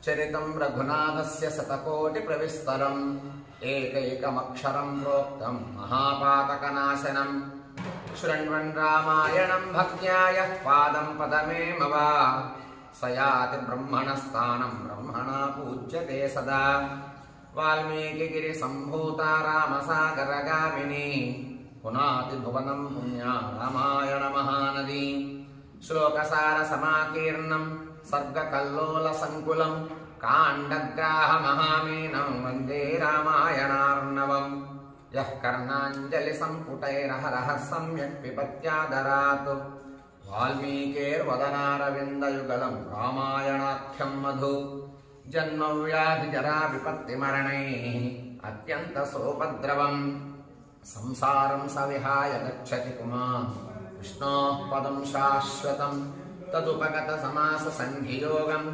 చరితం రఘునాథస్య శతకోటి ప్రవిస్తరం ఏకైకమక్షరం ప్రోక్తం మహాపాతకనాశనం శృణ్వన్ రామాయణం భక్త్యాయ పాదం పదమేమవ సయాతి బ్రహ్మణస్థానం బ్రహ్మణా పూజ్యతే సదా వాల్మీకిగిరి సంభూత రామసాగరగామిని పునాతి భువనం పుణ్యా రామాయణ మహానది శ్లోకసార సమాకీర్ణం సర్గకల్లోల సంకులం కాండగ్రాహ మహామీనం వందే రామాయణార్ణవం యః కర్ణాంజలి సంపుటైరహరః సమ్యక్ పిబత్యాదరాత్ వాల్మీకేర్వదనారవిందయుగళం రామాయణాఖ్యం మధు జన్మ వ్యాధి జరా విపత్తి మరణైః అత్యంత సోపద్రవం సంసారం సవిహాయ గచ్చతి పుమాన్ విష్ణోః పదం శాశ్వతం తదుపగత సమాస సంధియోగం